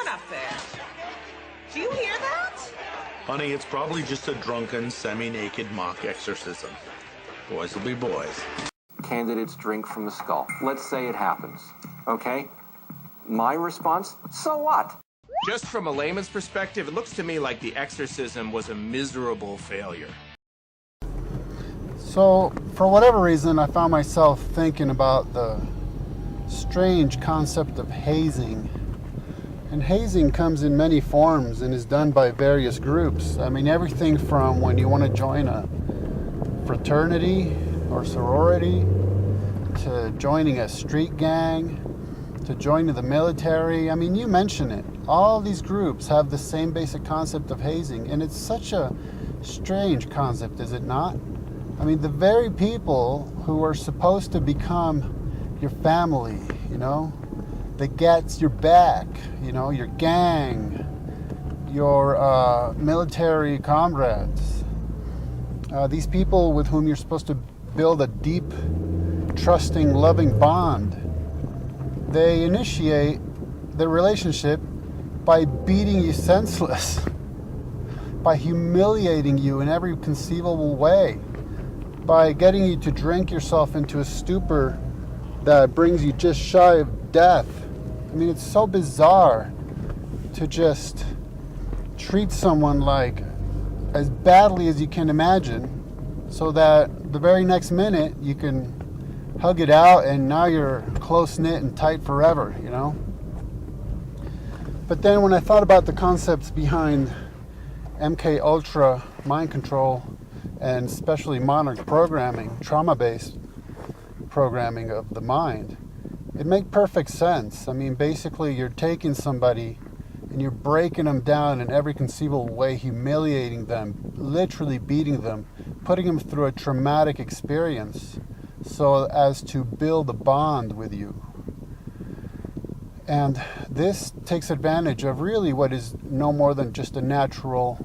up there? Do you hear that? Honey, it's probably just a drunken, semi-naked mock exorcism. Boys will be boys. Candidates drink from the skull. Let's say it happens, okay? My response, so what? Just from a layman's perspective, it looks to me like the exorcism was a miserable failure. So, for whatever reason, I found myself thinking about the strange concept of hazing. And hazing comes in many forms and is done by various groups. I mean, everything from when you want to join a fraternity or sorority, to joining a street gang, to joining the military. I mean, you mention it. All these groups have the same basic concept of hazing, and it's such a strange concept, is it not? I mean, the very people who are supposed to become your family, you know, that gets your back, you know, your gang, your military comrades, these people with whom you're supposed to build a deep, trusting, loving bond, they initiate the relationship by beating you senseless, by humiliating you in every conceivable way, by getting you to drink yourself into a stupor that brings you just shy of death. I mean, it's so bizarre to just treat someone like as badly as you can imagine, so that the very next minute you can hug it out and now you're close-knit and tight forever, you know? But then when I thought about the concepts behind MK Ultra mind control, and especially monarch programming, trauma-based programming of the mind, it made perfect sense. I mean, basically you're taking somebody and you're breaking them down in every conceivable way, humiliating them, literally beating them, putting them through a traumatic experience so as to build a bond with you. And this takes advantage of really what is no more than just a natural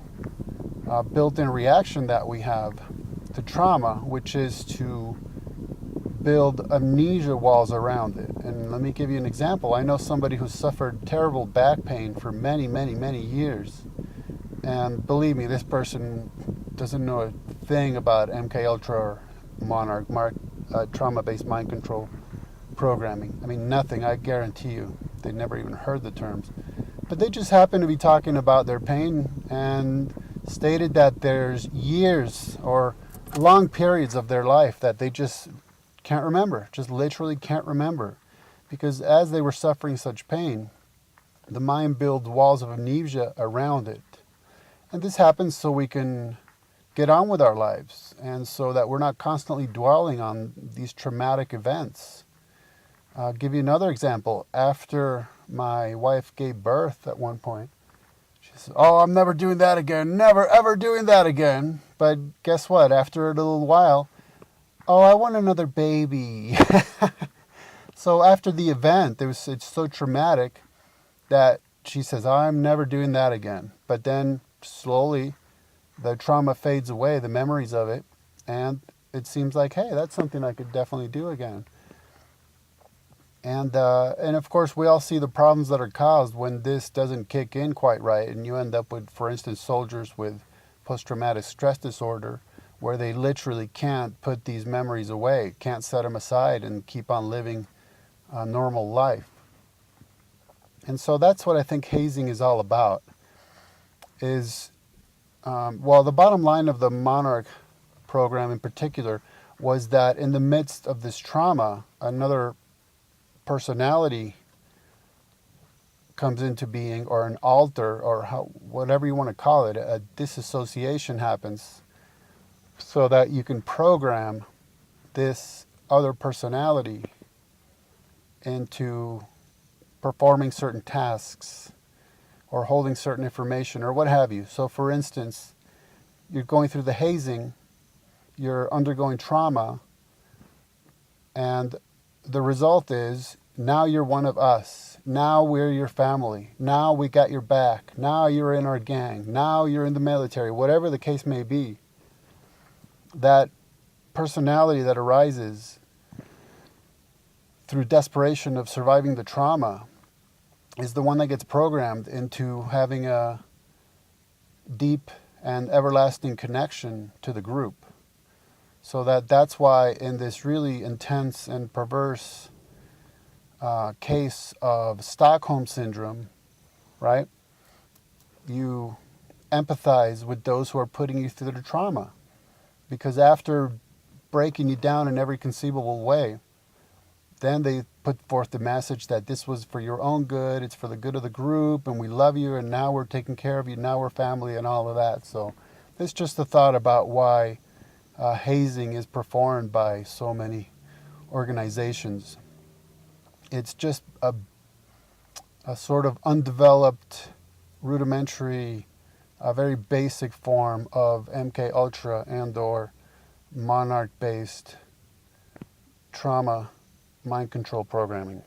built-in reaction that we have to trauma, which is to build amnesia walls around it. And let me give you an example. I know somebody who suffered terrible back pain for many, many, many years. And believe me, this person doesn't know a thing about MK Ultra or Monarch, trauma-based mind control programming. I mean, nothing, I guarantee you. They never even heard the terms. But they just happen to be talking about their pain and stated that there's years or long periods of their life that they just can't remember, just literally can't remember. Because as they were suffering such pain, the mind built walls of amnesia around it. And this happens so we can get on with our lives, and so that we're not constantly dwelling on these traumatic events. I'll give you another example. After my wife gave birth at one point, she said, "Oh, I'm never doing that again, never ever doing that again." But guess what? After a little while, "Oh, I want another baby." So after the event, it's so traumatic that she says, "I'm never doing that again." But then slowly, the trauma fades away, the memories of it, and it seems like, hey, that's something I could definitely do again. And of course, we all see the problems that are caused when this doesn't kick in quite right, and you end up with, for instance, soldiers with post-traumatic stress disorder, where they literally can't put these memories away, can't set them aside and keep on living a normal life. And so that's what I think hazing is all about, is, well, the bottom line of the Monarch program in particular was that in the midst of this trauma, another personality comes into being, or an alter, or whatever you want to call it, a disassociation happens, so that you can program this other personality into performing certain tasks or holding certain information or what have you. So for instance, you're going through the hazing, you're undergoing trauma, and the result is now you're one of us. Now we're your family. Now we got your back. Now you're in our gang. Now you're in the military, whatever the case may be. That personality that arises through desperation of surviving the trauma is the one that gets programmed into having a deep and everlasting connection to the group. So that's why in this really intense and perverse case of Stockholm Syndrome, right, you empathize with those who are putting you through the trauma. Because after breaking you down in every conceivable way, then they put forth the message that this was for your own good, it's for the good of the group, and we love you, and now we're taking care of you, now we're family, and all of that. So it's just a thought about why hazing is performed by so many organizations. It's just a sort of undeveloped, rudimentary, a very basic form of MK Ultra and or monarch-based trauma mind control programming.